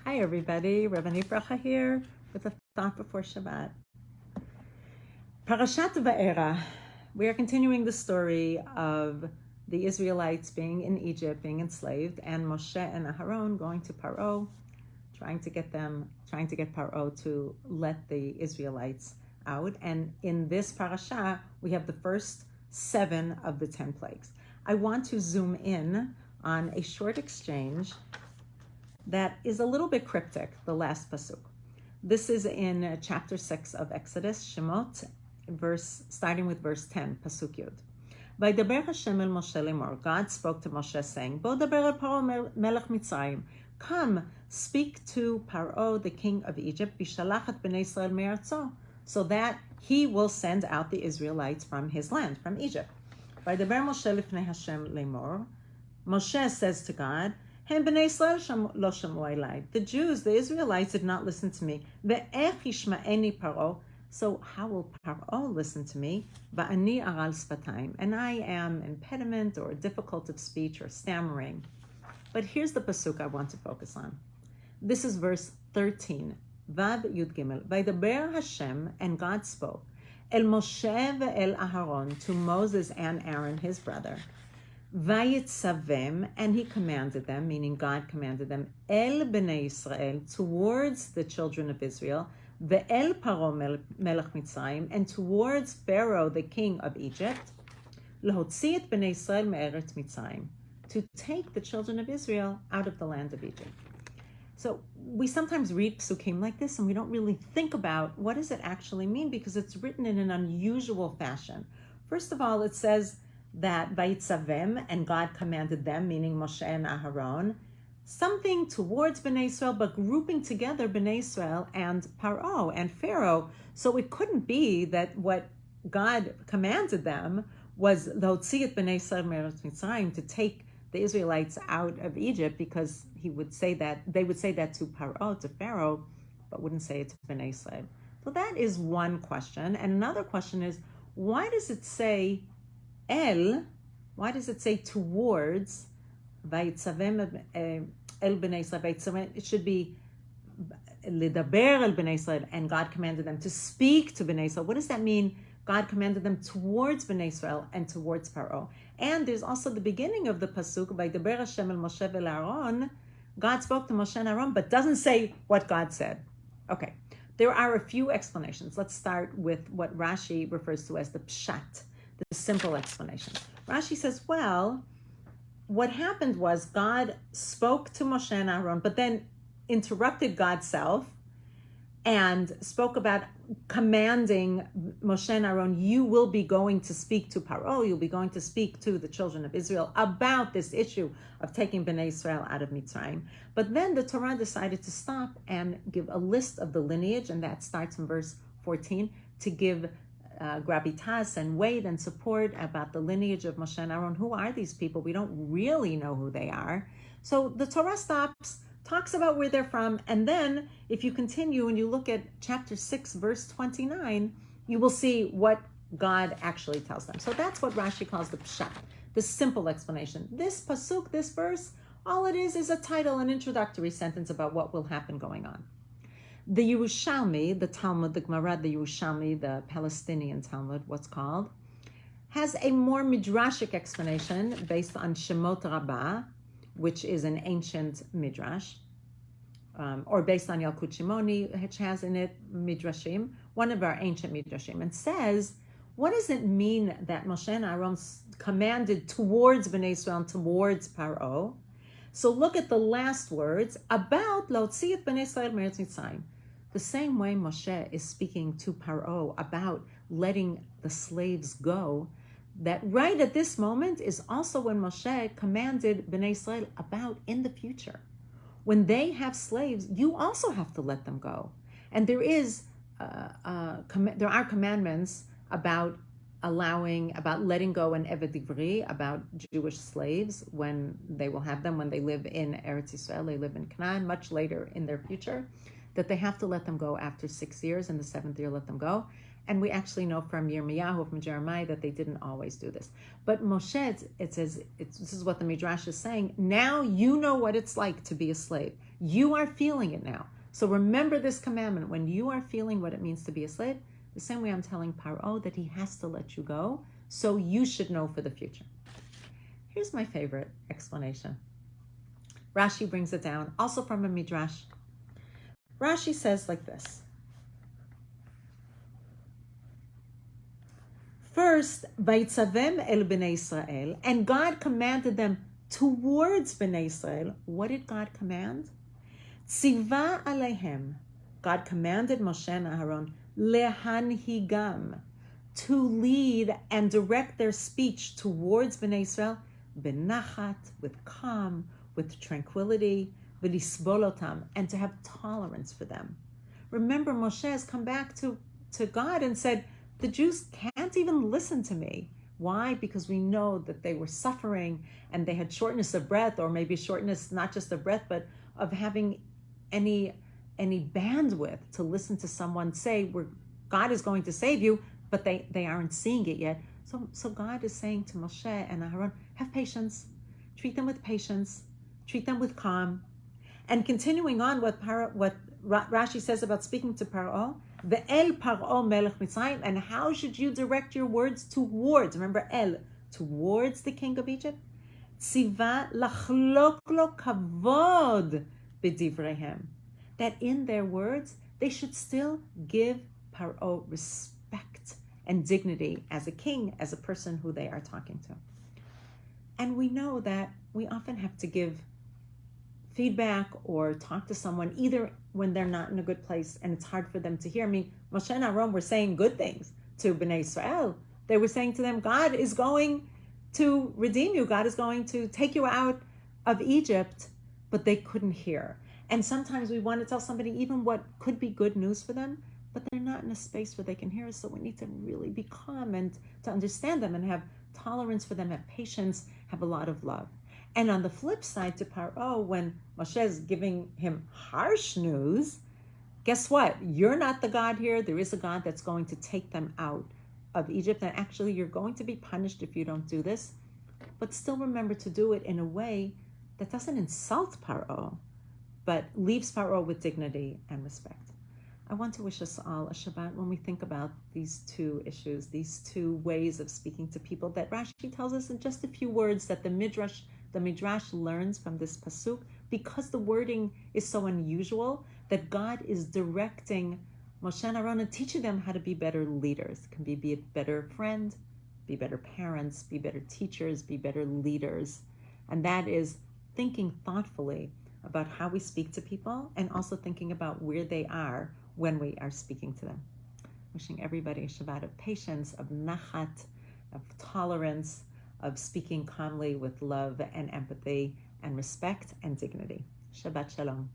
Hi everybody, Rabbanit Bracha here with a thought before Shabbat. Parashat Va'era. We are continuing the story of the Israelites being in Egypt, being enslaved, and Moshe and Aharon going to Paro, trying to get Paro to let the Israelites out. And in this parasha, we have the first 7 of the 10 plagues. I want to zoom in on a short exchange that is a little bit cryptic, the last pasuk. This is in chapter 6 of Exodus, Shemot, starting with verse 10, pasuk Yud. Vaydaber Hashem el Moshe lemor. God spoke to Moshe saying, Bo daber el Paro melech Mitzrayim. Come, speak to Paro, the king of Egypt, vishalach bnei Israel me'artzo, so that he will send out the Israelites from his land, from Egypt. Vaydaber Moshe lifnei Hashem lemor. Moshe says to God, the Jews, the Israelites, did not listen to me. So how will Paro listen to me? And I am impediment or difficult of speech or stammering. But here's the pasuk I want to focus on. This is verse 13. Vav Yud Gimel. Vaydaber Hashem, and God spoke, El Moshe ve'el Aharon, to Moses and Aaron, his brother. Vayitzavem, and he commanded them, meaning God commanded them, El bnei Israel, towards the children of Israel, ve'el Paro melech Mitzrayim, and towards Pharaoh, the king of Egypt, lahotzi et bnei Israel me'eretz Mitzrayim, to take the children of Israel out of the land of Egypt. So we sometimes read psukim like this and we don't really think about what does it actually mean, because it's written in an unusual fashion. First of all, it says that Vayitzavem, and God commanded them, meaning Moshe and Aharon, something towards Bnei Israel, but grouping together Bnei Israel and Paro and Pharaoh. So it couldn't be that what God commanded them was L'hotzi et Bnei Israel me'eretz Mitzrayim, to take the Israelites out of Egypt, because they would say that to Paro, to Pharaoh, but wouldn't say it to Bnei Israel. So that is one question. And another question is, why does it say why does it say towards? Vayitzavem el bnei Israel. It should be ledaber el bnei Israel, and God commanded them to speak to bnei Israel. What does that mean? God commanded them towards bnei Israel and towards Paro. And there's also the beginning of the pasuk, Vaydaber Hashem el Moshe ve'el Aaron. God spoke to Moshe and Aaron, but doesn't say what God said. Okay, there are a few explanations. Let's start with what Rashi refers to as the pshat, the simple explanation. Rashi says, well, what happened was God spoke to Moshe and Aaron, but then interrupted God's self and spoke about commanding Moshe and Aaron, you will be going to speak to Paro, you'll be going to speak to the children of Israel about this issue of taking Bnei Israel out of Mitzrayim. But then the Torah decided to stop and give a list of the lineage, and that starts in verse 14, to give gravitas and weight and support about the lineage of Moshe and Aaron. Who are these people? We don't really know who they are. So the Torah stops, talks about where they're from, and then if you continue and you look at chapter 6, verse 29, you will see what God actually tells them. So that's what Rashi calls the pshat, the simple explanation. This pasuk, this verse, all it is a title, an introductory sentence about what will happen going on. The Yerushalmi, the Talmud, the Gemara, the Yerushalmi, the Palestinian Talmud, what's called, has a more midrashic explanation based on Shemot Rabbah, which is an ancient midrash, or based on Yalkut Shimoni, which has in it midrashim, one of our ancient midrashim, and says, what does it mean that Moshe and Aaron commanded towards Bnei Israel and towards Paro? So look at the last words about L'hotzi et Bnei Israel me'eretz Mitzrayim. The same way Moshe is speaking to Paro about letting the slaves go, that right at this moment is also when Moshe commanded Bnei Israel about in the future. When they have slaves, you also have to let them go. And there are commandments about letting go an eved divri, about Jewish slaves when they will have them, when they live in Eretz Yisrael, they live in Canaan, much later in their future, that they have to let them go after 6 years, and the 7th year let them go. And we actually know from Yirmiyahu, from Jeremiah, that they didn't always do this. But Moshe, this is what the Midrash is saying. Now you know what it's like to be a slave. You are feeling it now. So remember this commandment. When you are feeling what it means to be a slave, the same way I'm telling Paro that he has to let you go, so you should know for the future. Here's my favorite explanation. Rashi brings it down, also from a midrash. Rashi says like this. First, Vaitzavem el bnei Israel, and God commanded them towards bnei Israel. What did God command? Tziva alehem. God commanded Moshe and Aaron lehanhigam, to lead and direct their speech towards bnei Israel benachat, with calm, with tranquility, v'lisbolotam, and to have tolerance for them. Remember, Moshe has come back to God and said, the Jews can't even listen to me. Why? Because we know that they were suffering and they had shortness of breath, or maybe shortness not just of breath, but of having any bandwidth to listen to someone say, God is going to save you, but they aren't seeing it yet. So God is saying to Moshe and Aaron, have patience, treat them with patience, treat them with calm. And continuing on what Rashi says about speaking to Paro, Ve'el Paro melech Mitzrayim, and how should you direct your words towards, remember El, towards the king of Egypt? Tziva lachlok lo kavod b'divreihem, that in their words they should still give Paro respect and dignity as a king, as a person who they are talking to. And we know that we often have to give feedback or talk to someone either when they're not in a good place and it's hard for them to hear. I mean, Moshe and Aaron were saying good things to Bnei Israel. They were saying to them, God is going to redeem you. God is going to take you out of Egypt, but they couldn't hear. And sometimes we want to tell somebody even what could be good news for them, but they're not in a space where they can hear us. So we need to really be calm and to understand them and have tolerance for them, have patience, have a lot of love. And on the flip side to Paro, when Moshe is giving him harsh news, guess what? You're not the God here. There is a God that's going to take them out of Egypt. And actually, you're going to be punished if you don't do this. But still remember to do it in a way that doesn't insult Paro, but leaves Paro with dignity and respect. I want to wish us all a Shabbat when we think about these two issues, these two ways of speaking to people that Rashi tells us in just a few words that the Midrash learns from this pasuk, because the wording is so unusual, that God is directing Moshe and Aaron and teaching them how to be better leaders. Can be a better friend, be better parents, be better teachers, be better leaders. And that is thinking thoughtfully about how we speak to people and also thinking about where they are when we are speaking to them. Wishing everybody a Shabbat of patience, of nachat, of tolerance, of speaking calmly with love and empathy and respect and dignity. Shabbat Shalom.